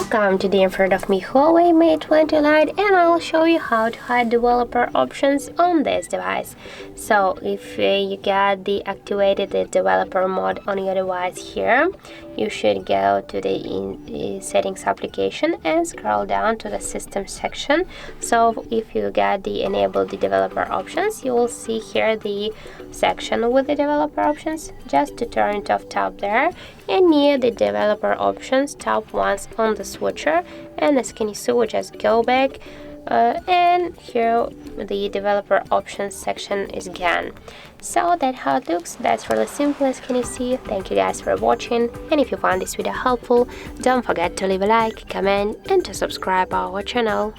Welcome to the in front of me Huawei Mate 20 Lite, and I'll show you how to hide developer options on this device. So if you got the activated the developer mode on your device here, you should go to the settings application and scroll down to the system section. So if you got the enable the developer options, you will see here the section with the developer options. Just to turn it off, tap there, and near the developer options, tap once on the switcher, and as can you see, we just go back and here the developer options section is gone. So that's how it looks. That's really simple, as can you see. Thank you guys for watching, and if you found this video helpful, don't forget to leave a like, comment and to subscribe our channel.